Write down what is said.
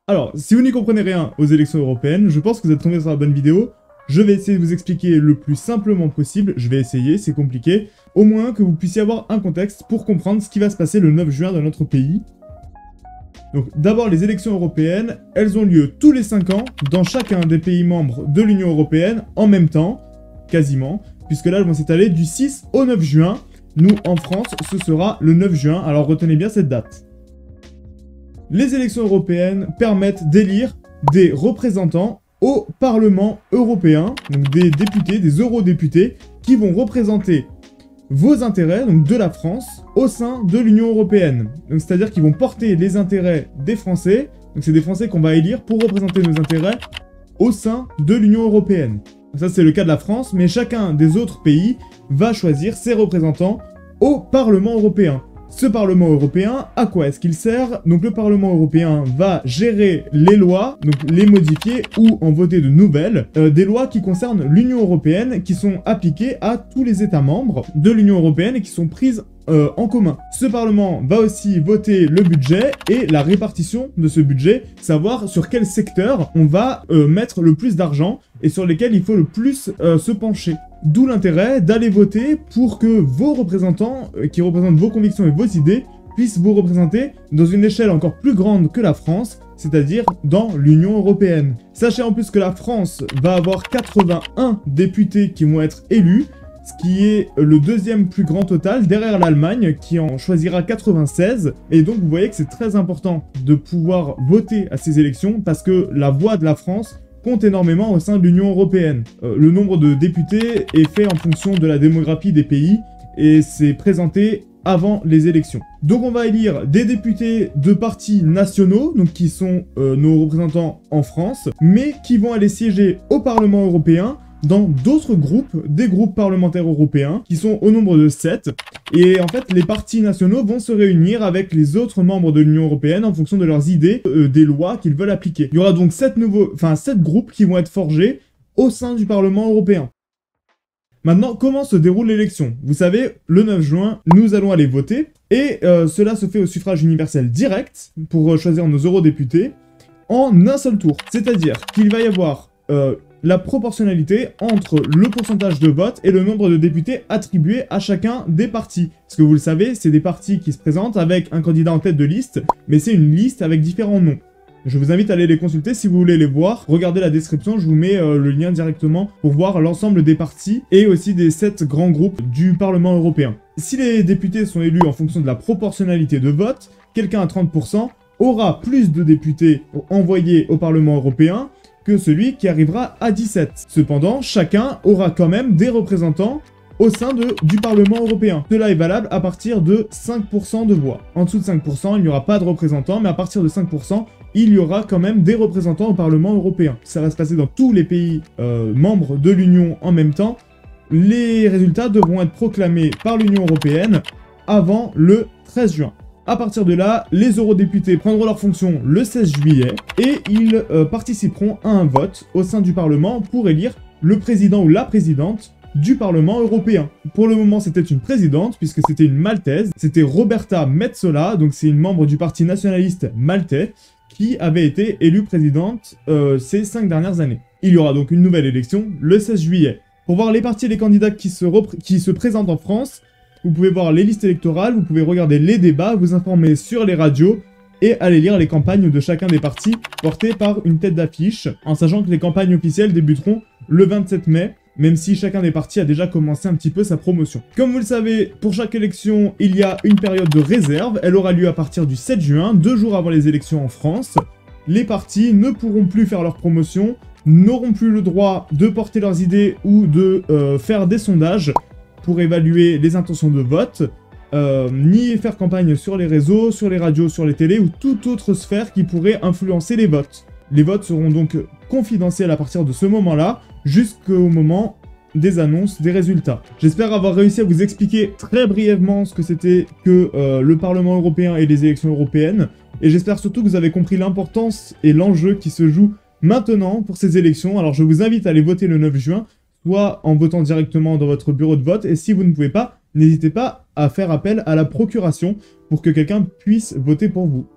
Alors, si vous n'y comprenez rien aux élections européennes, je pense que vous êtes tombé sur la bonne vidéo. Je vais essayer de vous expliquer le plus simplement possible. Je vais essayer, c'est compliqué. Au moins que vous puissiez avoir un contexte pour comprendre ce qui va se passer le 9 juin dans notre pays. Donc, d'abord, les élections européennes, elles ont lieu tous les 5 ans dans chacun des pays membres de l'Union européenne en même temps, quasiment, puisque là, elles vont s'étaler du 6 au 9 juin. Nous, en France, ce sera le 9 juin, alors retenez bien cette date. Les élections européennes permettent d'élire des représentants au Parlement européen, donc des députés, des eurodéputés, qui vont représenter vos intérêts, donc de la France, au sein de l'Union européenne. Donc c'est-à-dire qu'ils vont porter les intérêts des Français, donc c'est des Français qu'on va élire pour représenter nos intérêts au sein de l'Union européenne. Ça c'est le cas de la France, mais chacun des autres pays va choisir ses représentants au Parlement européen. Ce Parlement européen, à quoi est-ce qu'il sert? Donc le Parlement européen va gérer les lois, donc les modifier ou en voter de nouvelles, des lois qui concernent l'Union européenne, qui sont appliquées à tous les États membres de l'Union européenne et qui sont prises en commun. Ce Parlement va aussi voter le budget et la répartition de ce budget, savoir sur quel secteur on va mettre le plus d'argent et sur lesquels il faut le plus se pencher. D'où l'intérêt d'aller voter pour que vos représentants, qui représentent vos convictions et vos idées, puissent vous représenter dans une échelle encore plus grande que la France, c'est-à-dire dans l'Union européenne. Sachez en plus que la France va avoir 81 députés qui vont être élus, ce qui est le deuxième plus grand total, derrière l'Allemagne, qui en choisira 96. Et donc vous voyez que c'est très important de pouvoir voter à ces élections, parce que la voix de la France compte énormément au sein de l'Union européenne. Le nombre de députés est fait en fonction de la démographie des pays, et c'est présenté avant les élections. Donc on va élire des députés de partis nationaux, donc qui sont nos représentants en France, mais qui vont aller siéger au Parlement européen, dans d'autres groupes, des groupes parlementaires européens, qui sont au nombre de 7. Et en fait, les partis nationaux vont se réunir avec les autres membres de l'Union européenne en fonction de leurs idées, des lois qu'ils veulent appliquer. Il y aura donc 7 groupes qui vont être forgés au sein du Parlement européen. Maintenant, comment se déroule l'élection? Vous savez, le 9 juin, nous allons aller voter, et cela se fait au suffrage universel direct, pour choisir nos eurodéputés, en un seul tour. C'est-à-dire qu'il va y avoir la proportionnalité entre le pourcentage de vote et le nombre de députés attribués à chacun des partis. Parce que vous le savez, c'est des partis qui se présentent avec un candidat en tête de liste, mais c'est une liste avec différents noms. Je vous invite à aller les consulter si vous voulez les voir. Regardez la description, je vous mets le lien directement pour voir l'ensemble des partis et aussi des 7 grands groupes du Parlement européen. Si les députés sont élus en fonction de la proportionnalité de vote, quelqu'un à 30% aura plus de députés envoyés au Parlement européen que celui qui arrivera à 17. Cependant, chacun aura quand même des représentants au sein du Parlement européen. Cela est valable à partir de 5% de voix. En dessous de 5%, il n'y aura pas de représentants, mais à partir de 5%, il y aura quand même des représentants au Parlement européen. Ça va se passer dans tous les pays membres de l'Union en même temps. Les résultats devront être proclamés par l'Union européenne avant le 13 juin. À partir de là, les eurodéputés prendront leurs fonctions le 16 juillet et ils participeront à un vote au sein du Parlement pour élire le président ou la présidente du Parlement européen. Pour le moment, c'était une présidente puisque c'était une Maltaise. C'était Roberta Metsola, donc c'est une membre du parti nationaliste maltais qui avait été élue présidente ces 5 dernières années. Il y aura donc une nouvelle élection le 16 juillet. Pour voir les partis et les candidats qui se présentent en France, vous pouvez voir les listes électorales, vous pouvez regarder les débats, vous informer sur les radios et aller lire les campagnes de chacun des partis portées par une tête d'affiche, en sachant que les campagnes officielles débuteront le 27 mai, même si chacun des partis a déjà commencé un petit peu sa promotion. Comme vous le savez, pour chaque élection, il y a une période de réserve, elle aura lieu à partir du 7 juin, 2 jours avant les élections en France. Les partis ne pourront plus faire leur promotion, n'auront plus le droit de porter leurs idées ou de faire des sondages pour évaluer les intentions de vote, ni faire campagne sur les réseaux, sur les radios, sur les télés ou toute autre sphère qui pourrait influencer les votes. Les votes seront donc confidentiels à partir de ce moment-là, jusqu'au moment des annonces des résultats. J'espère avoir réussi à vous expliquer très brièvement ce que c'était que le Parlement européen et les élections européennes, et j'espère surtout que vous avez compris l'importance et l'enjeu qui se joue maintenant pour ces élections. Alors je vous invite à aller voter le 9 juin, soit en votant directement dans votre bureau de vote, et si vous ne pouvez pas, n'hésitez pas à faire appel à la procuration pour que quelqu'un puisse voter pour vous.